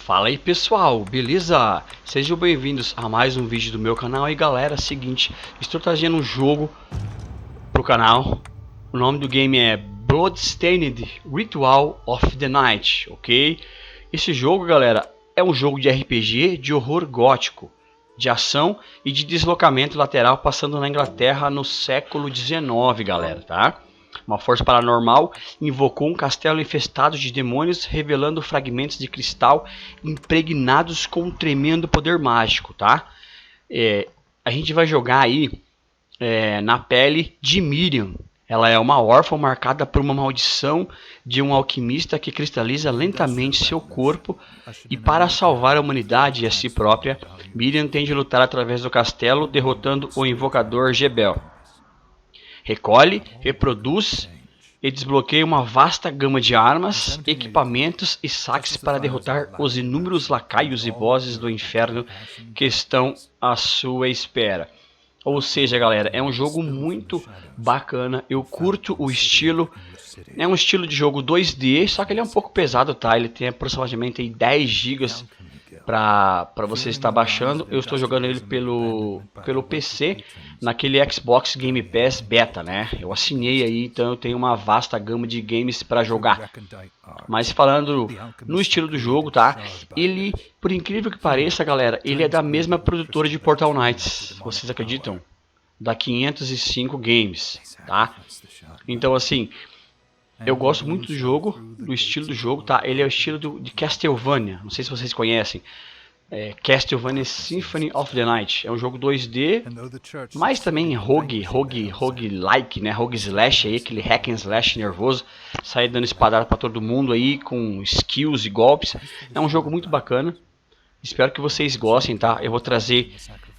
Fala aí pessoal, beleza? Sejam bem-vindos a mais um vídeo do meu canal. E galera, seguinte, estou trazendo um jogo pro canal. O nome do game é Bloodstained Ritual of the Night, ok? Esse jogo, galera, é um jogo de RPG de horror gótico, de ação e de deslocamento lateral, passando na Inglaterra no século XIX, galera, tá? Uma força paranormal invocou um castelo infestado de demônios, revelando fragmentos de cristal impregnados com um tremendo poder mágico, tá? A gente vai jogar aí na pele de Miriam. Ela é uma órfã marcada por uma maldição de um alquimista que cristaliza lentamente seu corpo, e para salvar a humanidade e a si própria, Miriam tem de lutar através do castelo, derrotando o invocador Gebel. Recolhe, reproduz e desbloqueia uma vasta gama de armas, equipamentos e saques para derrotar os inúmeros lacaios e bosses do inferno que estão à sua espera. Ou seja, galera, é um jogo muito bacana. Eu curto o estilo. É um estilo de jogo 2D, só que ele é um pouco pesado, tá? Ele tem aproximadamente 10 gigas para você estar baixando. Eu estou jogando ele pelo PC, naquele Xbox Game Pass Beta, né? Eu assinei aí, então eu tenho uma vasta gama de games para jogar. Mas falando no estilo do jogo, tá? Ele, por incrível que pareça, galera, ele é da mesma produtora de Portal Knights. Vocês acreditam? Da 505 Games, tá? Então, assim, eu gosto muito do jogo, do estilo do jogo, tá? Ele é o estilo de Castlevania, não sei se vocês conhecem. Castlevania Symphony of the Night. É um jogo 2D, mas também roguelike, né? Rogue slash aí, aquele hack and slash nervoso, sair dando espadada pra todo mundo aí, com skills e golpes. É um jogo muito bacana. Espero que vocês gostem, tá? Eu vou trazer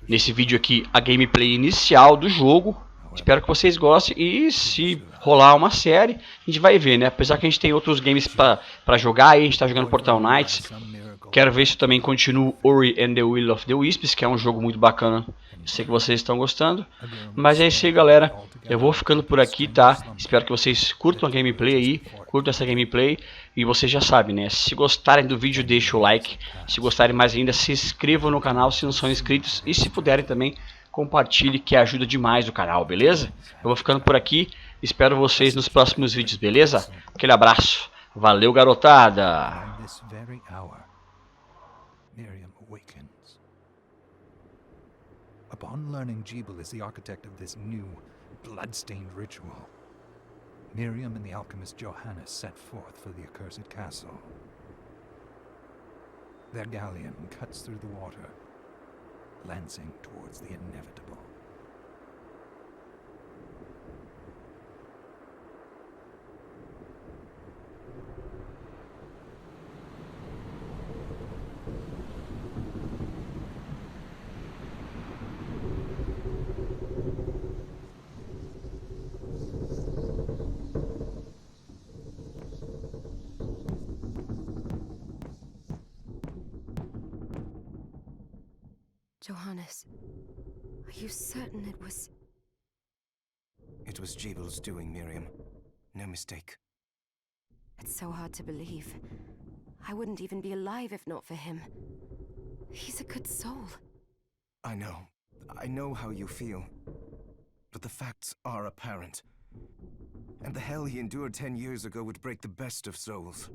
nesse vídeo aqui a gameplay inicial do jogo. Espero que vocês gostem, e se rolar uma série, a gente vai ver, né? Apesar que a gente tem outros games pra jogar aí, a gente tá jogando Portal Knights. Quero ver se eu também continuo Ori and the Will of the Wisps, que é um jogo muito bacana. Eu sei que vocês estão gostando. Mas é isso aí, galera. Eu vou ficando por aqui, tá? Espero que vocês curtam a gameplay aí, curtam essa gameplay. E vocês já sabem, né? Se gostarem do vídeo, deixa o like. Se gostarem mais ainda, se inscrevam no canal se não são inscritos. E se puderem também, compartilhe, que ajuda demais o canal, beleza? Eu vou ficando por aqui. Espero vocês nos próximos vídeos, beleza? Aquele abraço. Valeu, garotada! Miriam awakens. Upon learning Gebel is the architect of this new, blood-stained ritual, Miriam and the alchemist Johannes set forth for the accursed castle. Their galleon cuts through the water, lancing towards the inevitable. Johannes, are you certain it was... It was Gebel's doing, Miriam. No mistake. It's so hard to believe. I wouldn't even be alive if not for him. He's a good soul. I know. I know how you feel. But the facts are apparent. And the hell he endured 10 years ago would break the best of souls.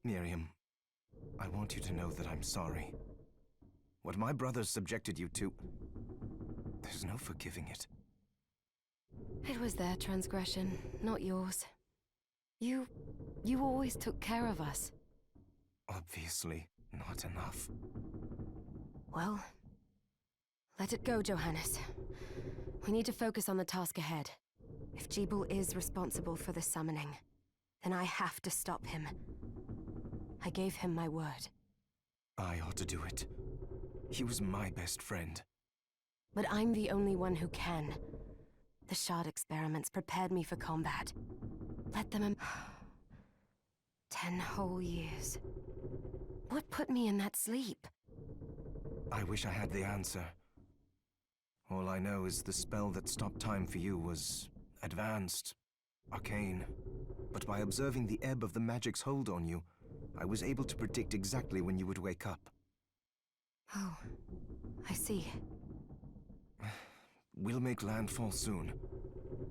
Miriam, I want you to know that I'm sorry. What my brothers subjected you to, there's no forgiving it. It was their transgression, not yours. You always took care of us. Obviously, not enough. Well, let it go, Johannes. We need to focus on the task ahead. If Gebel is responsible for the summoning, then I have to stop him. I gave him my word. I ought to do it. He was my best friend. But I'm the only one who can. The shard experiments prepared me for combat. Let them 10 whole years. What put me in that sleep? I wish I had the answer. All I know is the spell that stopped time for you was advanced, arcane. But by observing the ebb of the magic's hold on you, I was able to predict exactly when you would wake up. Oh, I see. We'll make landfall soon.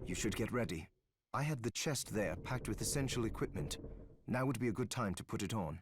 You should get ready. I had the chest there packed with essential equipment. Now would be a good time to put it on.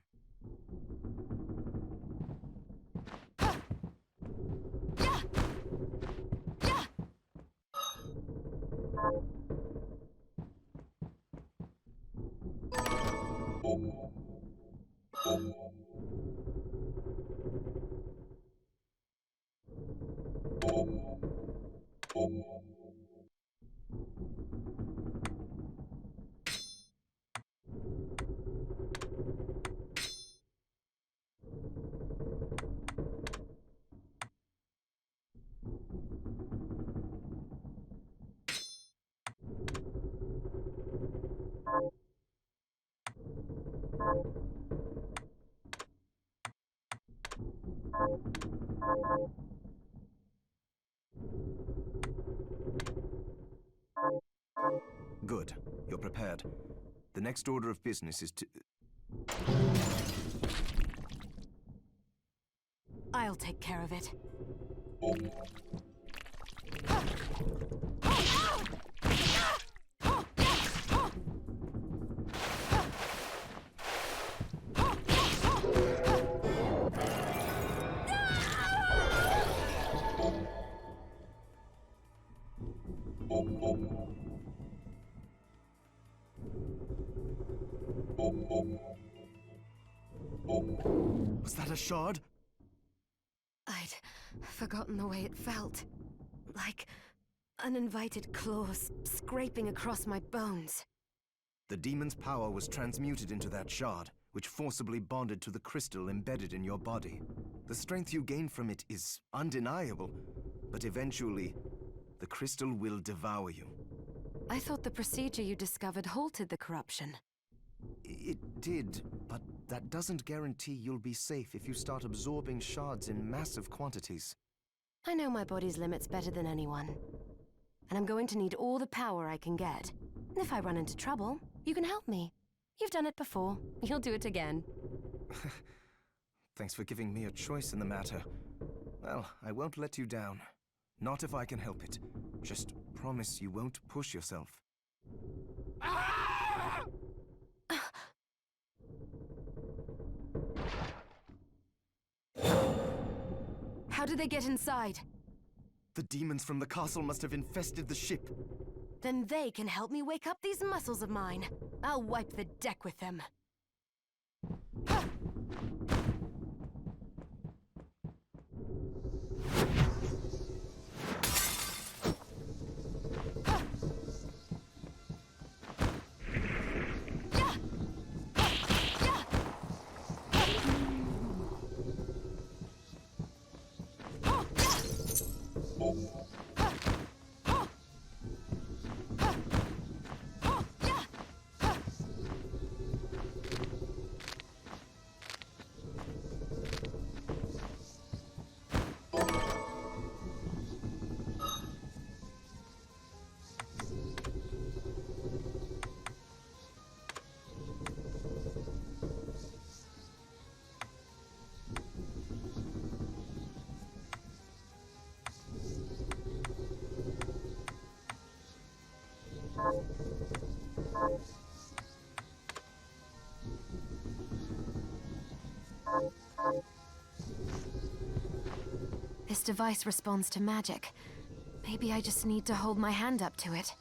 Good. You're prepared. The next order of business is to... I'll take care of it. Was that a shard? I'd forgotten the way it felt. Like uninvited claws scraping across my bones. The demon's power was transmuted into that shard, which forcibly bonded to the crystal embedded in your body. The strength you gain from it is undeniable, but eventually, the crystal will devour you. I thought the procedure you discovered halted the corruption. It did, but that doesn't guarantee you'll be safe if you start absorbing shards in massive quantities. I know my body's limits better than anyone. And I'm going to need all the power I can get. If I run into trouble, you can help me. You've done it before. You'll do it again. Thanks for giving me a choice in the matter. Well, I won't let you down. Not if I can help it. Just promise you won't push yourself. How did they get inside? The demons from the castle must have infested the ship. Then they can help me wake up these muscles of mine. I'll wipe the deck with them. This device responds to magic. Maybe I just need to hold my hand up to it.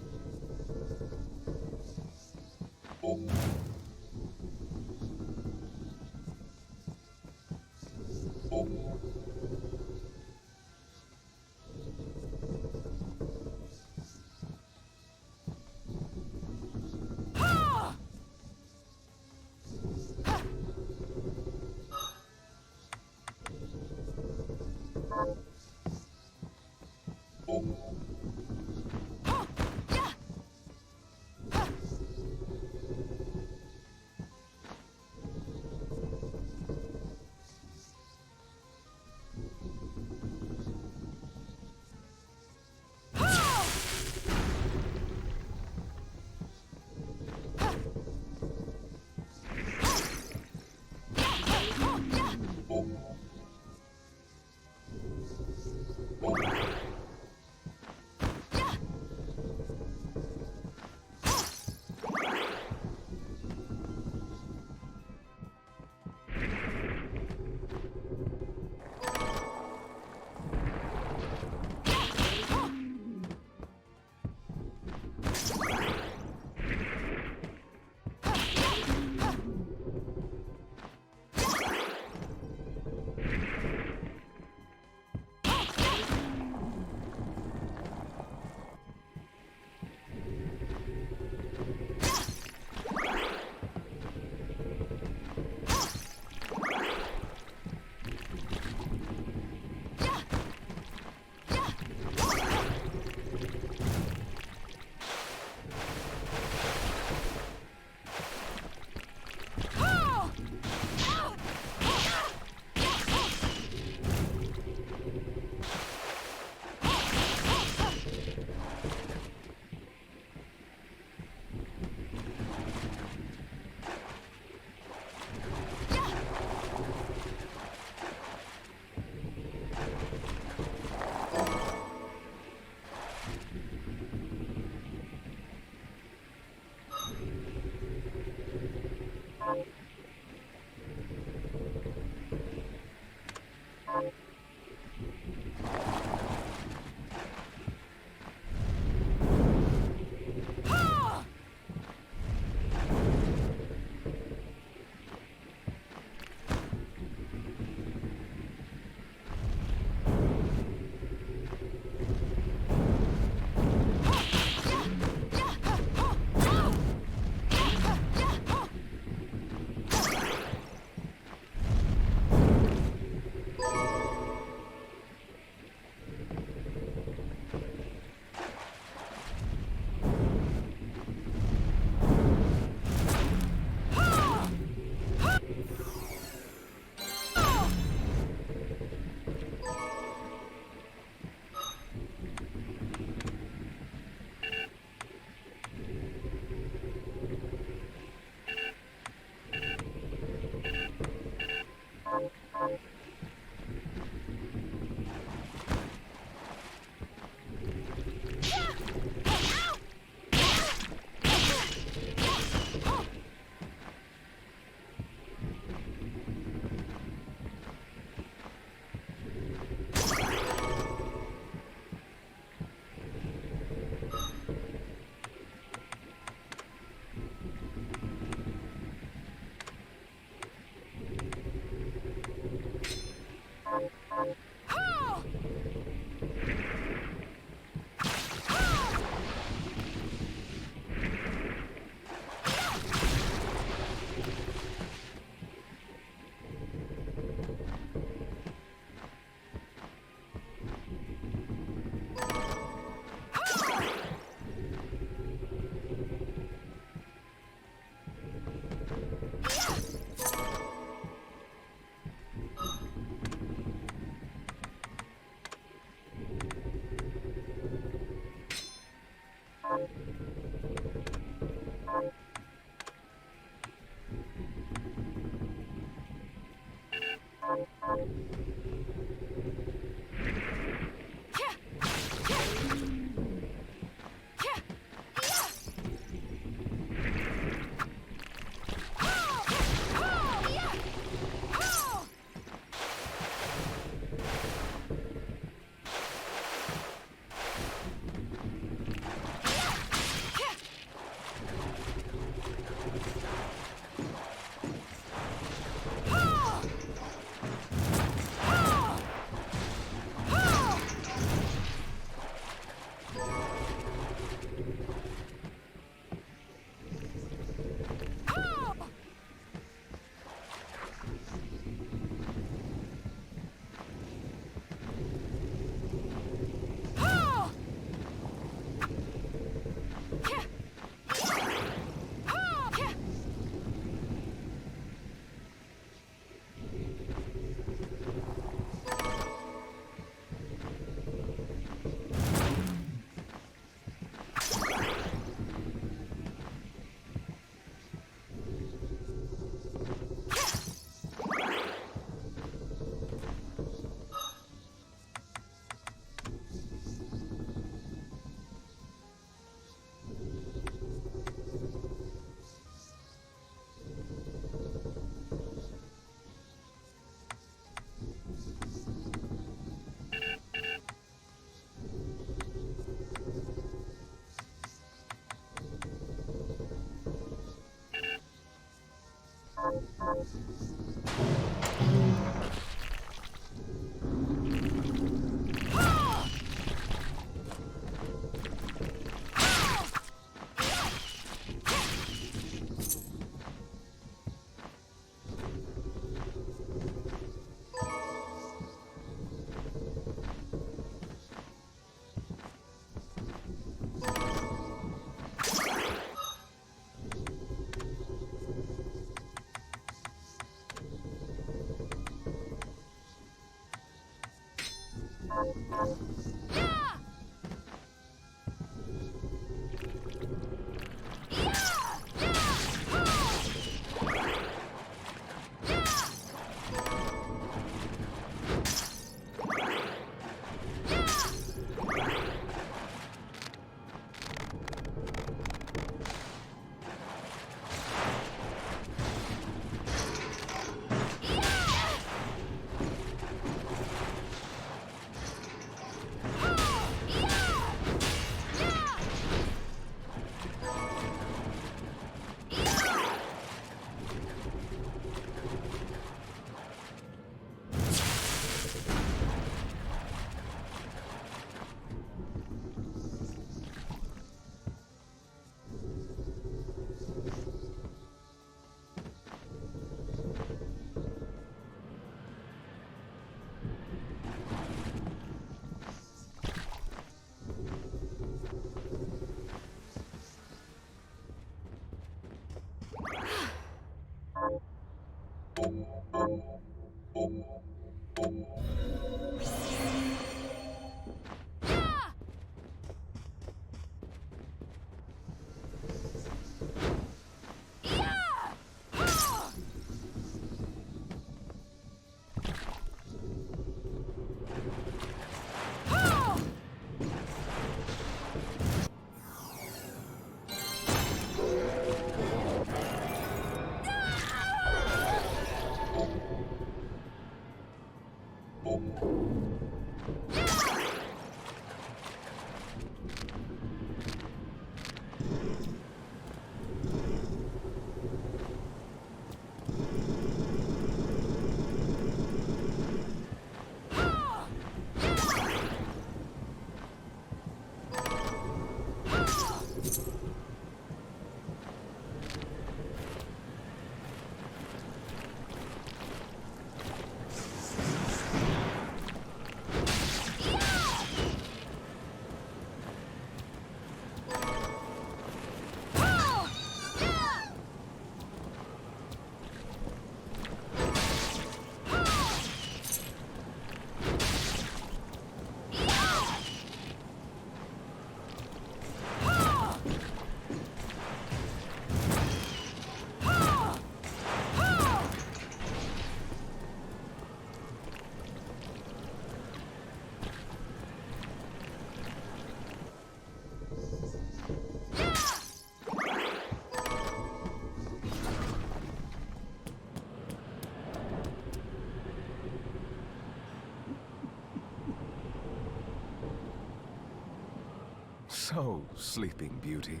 So, Sleeping Beauty,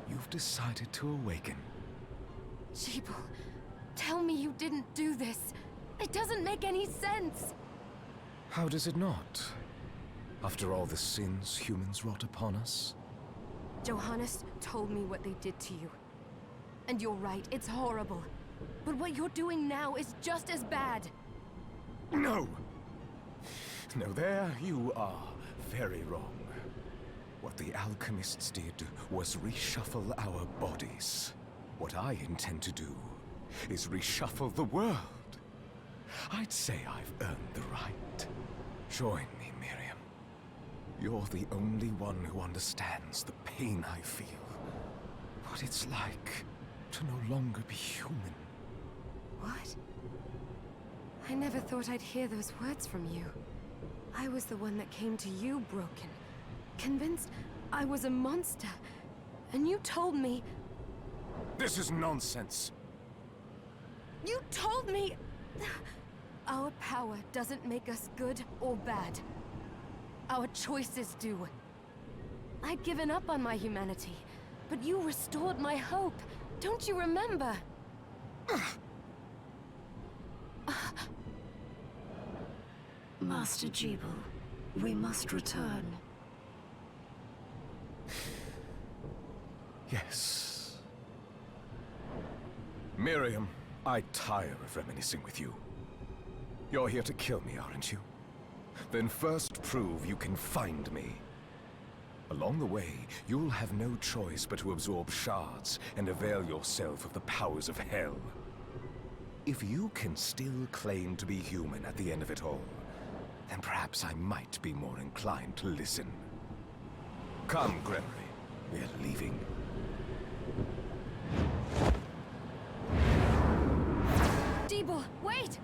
you've decided to awaken. Jeeble, tell me you didn't do this. It doesn't make any sense. How does it not? After all the sins humans wrought upon us? Johannes told me what they did to you. And you're right, it's horrible. But what you're doing now is just as bad. No! No, there you are very wrong. What the alchemists did was reshuffle our bodies. What I intend to do is reshuffle the world. I'd say I've earned the right. Join me, Miriam. You're the only one who understands the pain I feel. What it's like to no longer be human. What? I never thought I'd hear those words from you. I was the one that came to you broken, convinced I was a monster. And you told me... This is nonsense. You told me... Our power doesn't make us good or bad. Our choices do. I'd given up on my humanity, but you restored my hope. Don't you remember? Master Jeeble, we must return. Yes. Miriam, I tire of reminiscing with you. You're here to kill me, aren't you? Then first prove you can find me. Along the way, you'll have no choice but to absorb shards and avail yourself of the powers of hell. If you can still claim to be human at the end of it all, then perhaps I might be more inclined to listen. Come, Gregory. We're leaving. Jeeble, wait!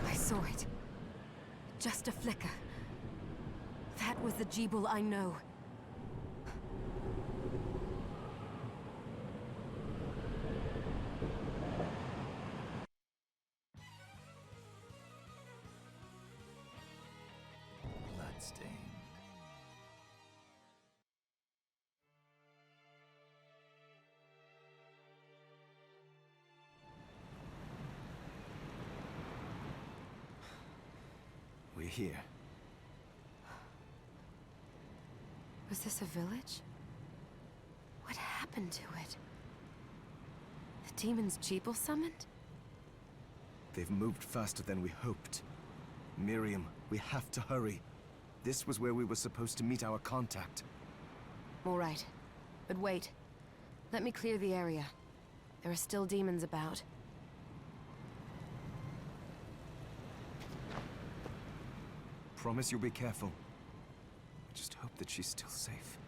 I saw it. Just a flicker. That was the Jeeble I know. Bloodstained. We're here. Was this a village? What happened to it? The demons Jeeble summoned? They've moved faster than we hoped. Miriam, we have to hurry. This was where we were supposed to meet our contact. All right. But wait. Let me clear the area. There are still demons about. Promise you'll be careful. I just hope that she's still safe.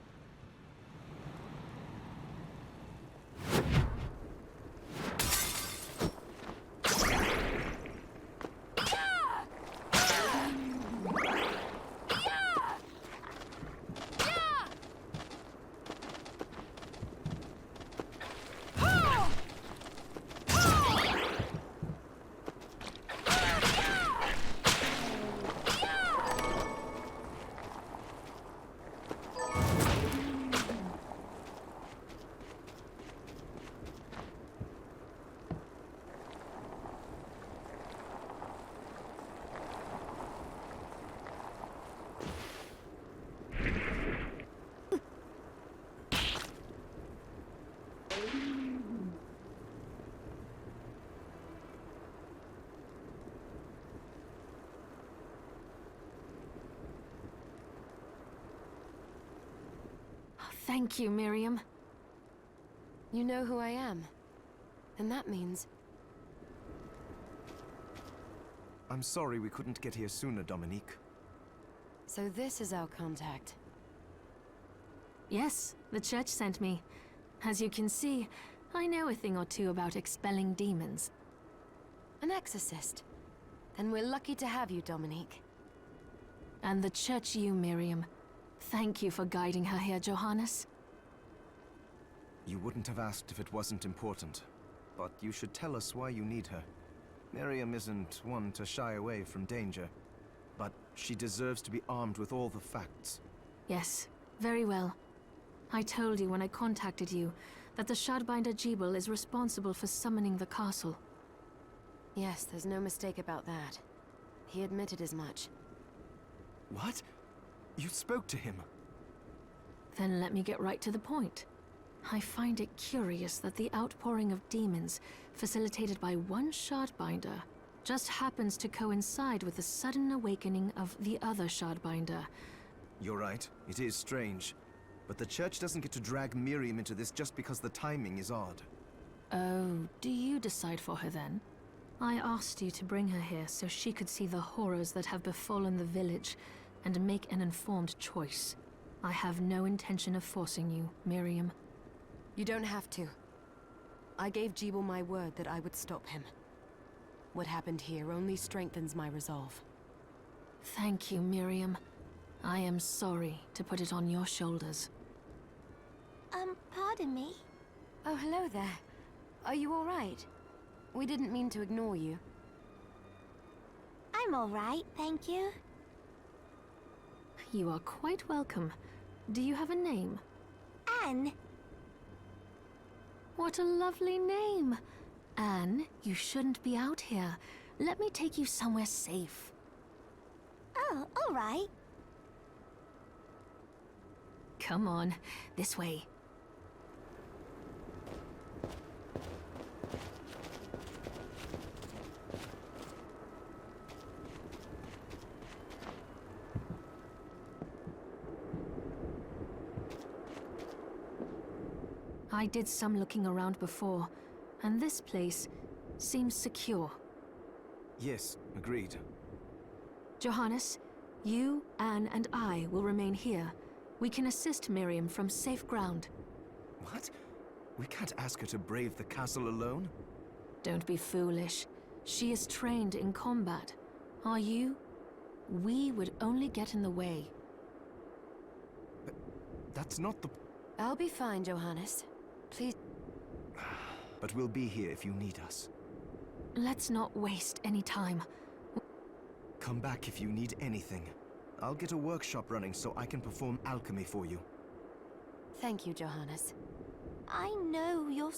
Thank you, Miriam. You know who I am. And that means... I'm sorry we couldn't get here sooner, Dominique. So this is our contact. Yes, the church sent me. As you can see, I know a thing or two about expelling demons. An exorcist. Then we're lucky to have you, Dominique. And the church you, Miriam. Thank you for guiding her here, Johannes. You wouldn't have asked if it wasn't important. But you should tell us why you need her. Miriam isn't one to shy away from danger. But she deserves to be armed with all the facts. Yes, very well. I told you when I contacted you that the Shardbinder Jebel is responsible for summoning the castle. Yes, there's no mistake about that. He admitted as much. What? You spoke to him? Then let me get right to the point. I find it curious that the outpouring of demons, facilitated by one Shardbinder, just happens to coincide with the sudden awakening of the other Shardbinder. You're right, it is strange. But the church doesn't get to drag Miriam into this just because the timing is odd. Oh, do you decide for her then? I asked you to bring her here so she could see the horrors that have befallen the village and make an informed choice. I have no intention of forcing you, Miriam. You don't have to. I gave Jebel my word that I would stop him. What happened here only strengthens my resolve. Thank you, Miriam. I am sorry to put it on your shoulders. Pardon me? Oh, hello there. Are you all right? We didn't mean to ignore you. I'm all right, thank you. You are quite welcome. Do you have a name? Anne. What a lovely name! Anne, you shouldn't be out here. Let me take you somewhere safe. Oh, all right. Come on, this way. I did some looking around before, and this place seems secure. Yes, agreed. Johannes, you, Anne, and I will remain here. We can assist Miriam from safe ground. What? We can't ask her to brave the castle alone? Don't be foolish. She is trained in combat. Are you? We would only get in the way. But that's not the... I'll be fine, Johannes. Please... But we'll be here if you need us. Let's not waste any time. Come back if you need anything. I'll get a workshop running so I can perform alchemy for you. Thank you, Johannes. I know you're